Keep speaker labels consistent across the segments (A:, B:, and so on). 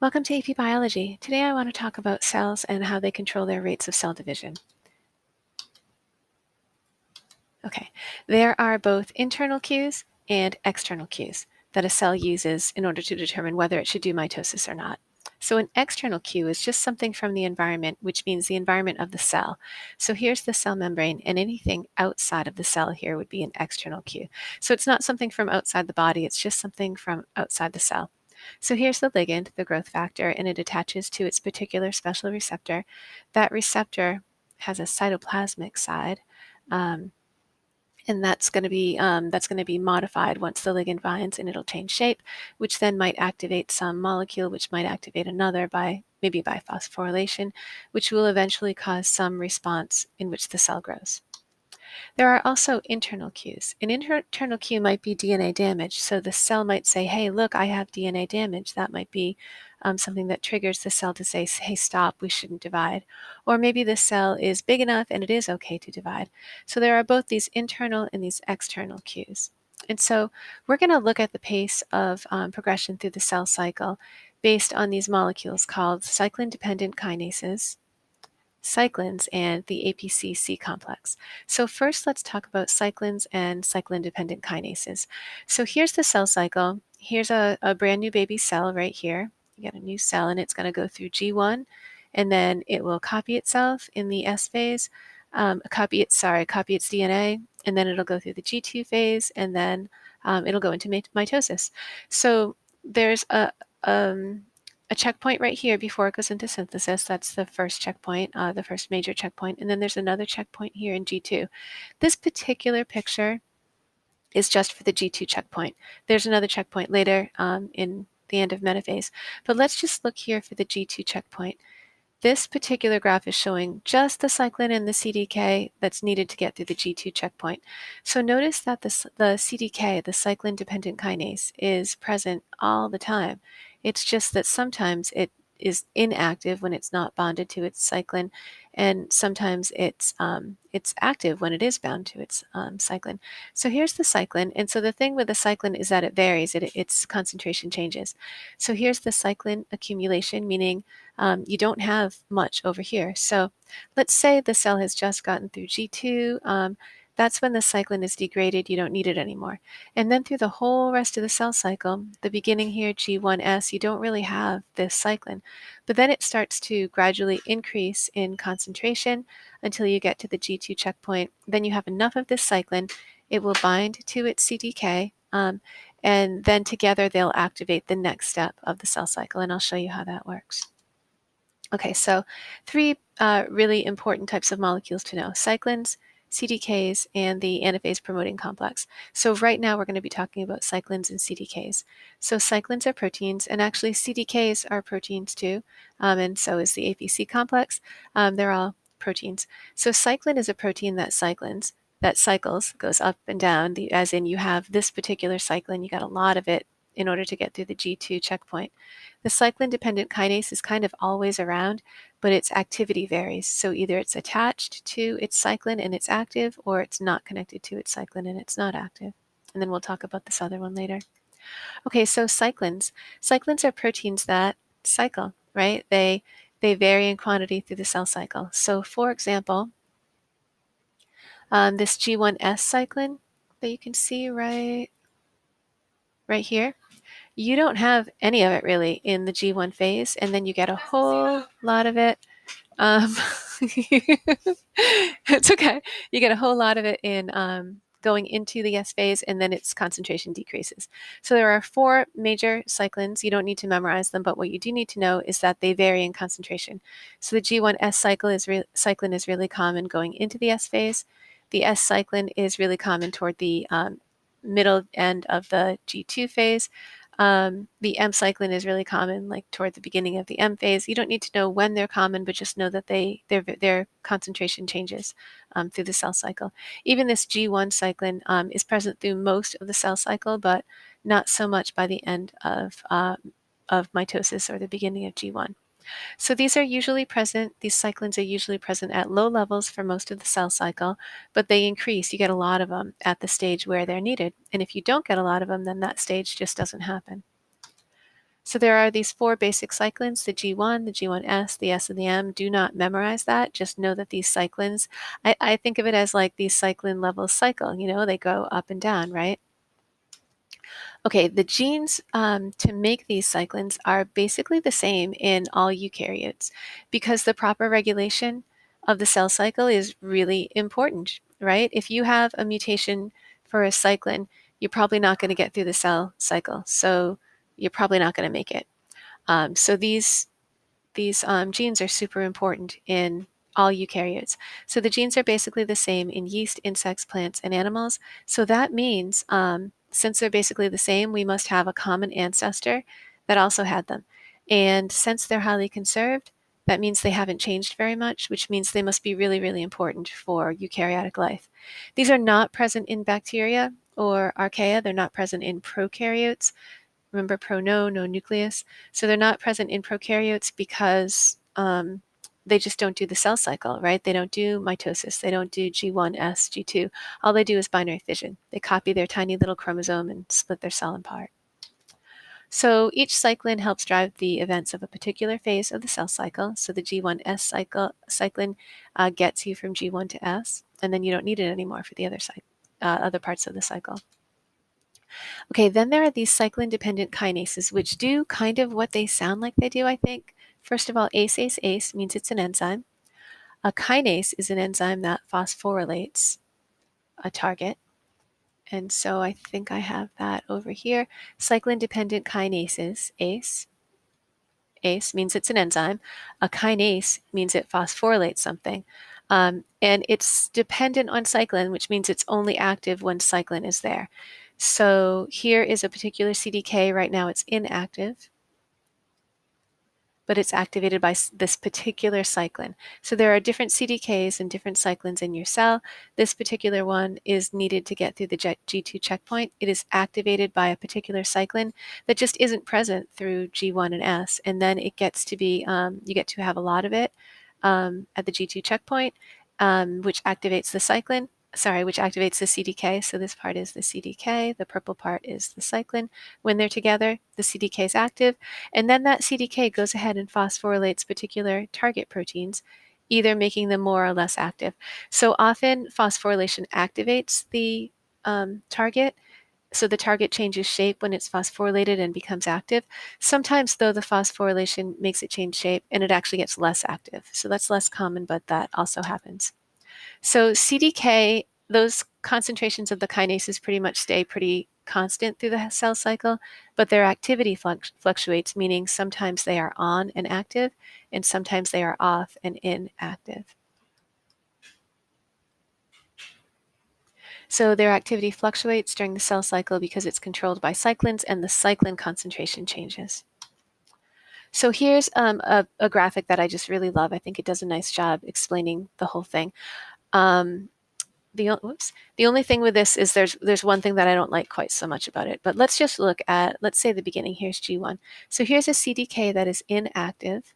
A: Welcome to AP Biology. Today I want to talk about cells and how they control their rates of cell division. Okay, there are both internal cues and external cues that a cell uses in order to determine whether it should do mitosis or not. So an external cue is just something from the environment, which means the environment of the cell. So here's the cell membrane, and anything outside of the cell here would be an external cue. So it's not something from outside the body, it's just something from outside the cell. So here's the ligand, the growth factor, and it attaches to its particular special receptor. That receptor has a cytoplasmic side. And that's going to be modified once the ligand binds, and it'll change shape, which then might activate some molecule, which might activate another maybe by phosphorylation, which will eventually cause some response in which the cell grows. There are also internal cues. An internal cue might be DNA damage. So the cell might say, hey, look, I have DNA damage. That might be something that triggers the cell to say, hey, stop, we shouldn't divide. Or maybe the cell is big enough and it is okay to divide. So there are both these internal and these external cues. And so we're going to look at the pace of progression through the cell cycle based on these molecules called cyclin-dependent kinases, cyclins, and the APC-C complex. So first, let's talk about cyclins and cyclin-dependent kinases. So here's the cell cycle. Here's a brand new baby cell right here. You got a new cell, and it's going to go through G1, and then it will copy itself in the S phase, copy its DNA, and then it'll go through the G2 phase, and then it'll go into mitosis. So there's a checkpoint right here before it goes into synthesis. That's the first checkpoint, the first major checkpoint. And then there's another checkpoint here in G2. This particular picture is just for the G2 checkpoint. There's another checkpoint later in the end of metaphase. But let's just look here for the G2 checkpoint. This particular graph is showing just the cyclin and the CDK that's needed to get through the G2 checkpoint. So notice that the CDK, the cyclin-dependent kinase, is present all the time. It's just that sometimes it is inactive when it's not bonded to its cyclin, and sometimes it's active when it is bound to its cyclin. So here's the cyclin, and so the thing with the cyclin is that it varies, its concentration changes. So here's the cyclin accumulation, meaning you don't have much over here. So let's say the cell has just gotten through G2. That's when the cyclin is degraded. You don't need it anymore. And then through the whole rest of the cell cycle, the beginning here, G1S, you don't really have this cyclin. But then it starts to gradually increase in concentration until you get to the G2 checkpoint. Then you have enough of this cyclin. It will bind to its CDK. And then together they'll activate the next step of the cell cycle. And I'll show you how that works. Okay, so three really important types of molecules to know: cyclins, CDKs, and the anaphase promoting complex. So right now we're going to be talking about cyclins and CDKs. So cyclins are proteins, and actually CDKs are proteins too, and so is the APC complex. They're all proteins. So cyclin is a protein that cycles, goes up and down, as in you have this particular cyclin, you got a lot of it in order to get through the G2 checkpoint. The cyclin-dependent kinase is kind of always around, but its activity varies. So either it's attached to its cyclin and it's active, or it's not connected to its cyclin and it's not active. And then we'll talk about this other one later. Okay, so cyclins. Cyclins are proteins that cycle, right? They vary in quantity through the cell cycle. So for example, this G1S cyclin that you can see right here, you don't have any of it really in the G1 phase, and then you get a whole lot of it. It's okay. You get a whole lot of it in going into the S phase, and then its concentration decreases. So there are four major cyclins. You don't need to memorize them, but what you do need to know is that they vary in concentration. So the G1S cyclin is really common going into the S phase. The S cyclin is really common toward the middle end of the G2 phase. The M cyclin is really common, like toward the beginning of the M phase. You don't need to know when they're common, but just know that their concentration changes through the cell cycle. Even this G1 cyclin is present through most of the cell cycle, but not so much by the end of mitosis or the beginning of G1. So these cyclins are usually present at low levels for most of the cell cycle, but they increase. You get a lot of them at the stage where they're needed. And if you don't get a lot of them, then that stage just doesn't happen. So there are these 4 basic cyclins, the G1, the G1S, the S, and the M. Do not memorize that. Just know that these cyclins, I think of it as like these cyclin levels cycle, they go up and down, right? Okay, the genes to make these cyclins are basically the same in all eukaryotes because the proper regulation of the cell cycle is really important, right? If you have a mutation for a cyclin, you're probably not going to get through the cell cycle, so you're probably not going to make it. So these genes are super important in all eukaryotes. So the genes are basically the same in yeast, insects, plants, and animals. So that means since they're basically the same, we must have a common ancestor that also had them. And since they're highly conserved, that means they haven't changed very much, which means they must be really, really important for eukaryotic life. These are not present in bacteria or archaea. They're not present in prokaryotes. Remember no nucleus. So they're not present in prokaryotes because they just don't do the cell cycle, right? They don't do mitosis. They don't do G1S, G2. All they do is binary fission. They copy their tiny little chromosome and split their cell apart. So each cyclin helps drive the events of a particular phase of the cell cycle. So the G1S cyclin gets you from G1 to S, and then you don't need it anymore for the other parts of the cycle. Okay, then there are these cyclin-dependent kinases, which do kind of what they sound like they do, I think. First of all, ACE means it's an enzyme. A kinase is an enzyme that phosphorylates a target. And so I think I have that over here. Cyclin-dependent kinases, ACE. ACE means it's an enzyme. A kinase means it phosphorylates something. And it's dependent on cyclin, which means it's only active when cyclin is there. So here is a particular CDK. Right now it's inactive, but it's activated by this particular cyclin. So there are different CDKs and different cyclins in your cell. This particular one is needed to get through the G2 checkpoint. It is activated by a particular cyclin that just isn't present through G1 and S. And then it gets to be, you get to have a lot of it at the G2 checkpoint, which activates the cyclin. Which activates the CDK. So this part is the CDK. The purple part is the cyclin. When they're together, the CDK is active. And then that CDK goes ahead and phosphorylates particular target proteins, either making them more or less active. So often phosphorylation activates the target. So the target changes shape when it's phosphorylated and becomes active. Sometimes, though, the phosphorylation makes it change shape and it actually gets less active. So that's less common, but that also happens. So CDK, those concentrations of the kinases pretty much stay pretty constant through the cell cycle, but their activity fluctuates, meaning sometimes they are on and active, and sometimes they are off and inactive. So their activity fluctuates during the cell cycle because it's controlled by cyclins and the cyclin concentration changes. So here's a graphic that I just really love. I think it does a nice job explaining the whole thing. The only thing with this is there's one thing that I don't like quite so much about it. But let's just look at, let's say the beginning. Here's G1. So here's a CDK that is inactive.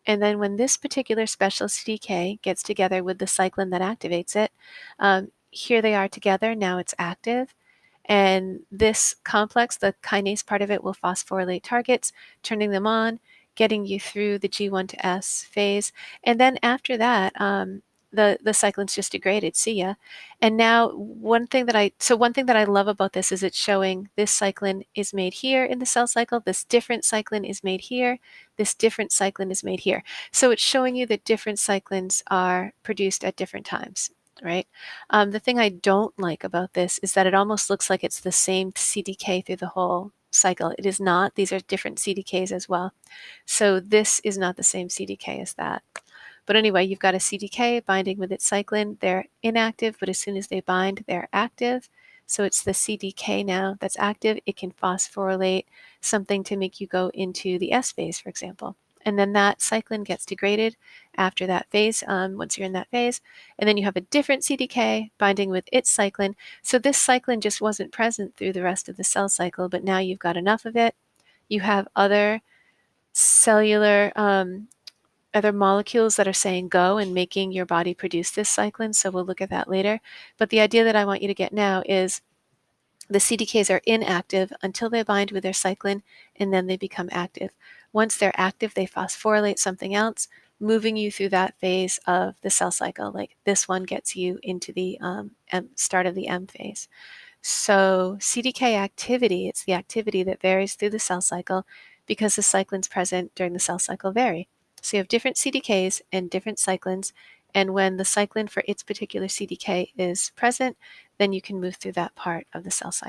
A: And then when this particular special CDK gets together with the cyclin that activates it, here they are together. Now it's active. And this complex, the kinase part of it, will phosphorylate targets, turning them on, getting you through the G1 to S phase. And then after that, the cyclin's just degraded. See ya. And now one thing that I love about this is it's showing this cyclin is made here in the cell cycle. This different cyclin is made here. This different cyclin is made here. So it's showing you that different cyclins are produced at different times. Right. The thing I don't like about this is that it almost looks like it's the same CDK through the whole cycle. It is not. These are different CDKs as well. So this is not the same CDK as that. But anyway, you've got a CDK binding with its cyclin. They're inactive, but as soon as they bind, they're active. So it's the CDK now that's active. It can phosphorylate something to make you go into the S phase, for example. And then that cyclin gets degraded after that phase, once you're in that phase. And then you have a different CDK binding with its cyclin. So this cyclin just wasn't present through the rest of the cell cycle, but now you've got enough of it. You have other cellular other molecules that are saying go and making your body produce this cyclin. So we'll look at that later. But the idea that I want you to get now is The CDKs are inactive until they bind with their cyclin, and then they become active. Once they're active, they phosphorylate something else, moving you through that phase of the cell cycle. Like this one gets you into the start of the M phase. So CDK activity, it's the activity that varies through the cell cycle because the cyclins present during the cell cycle vary. So you have different CDKs and different cyclins, and when the cyclin for its particular CDK is present, then you can move through that part of the cell cycle.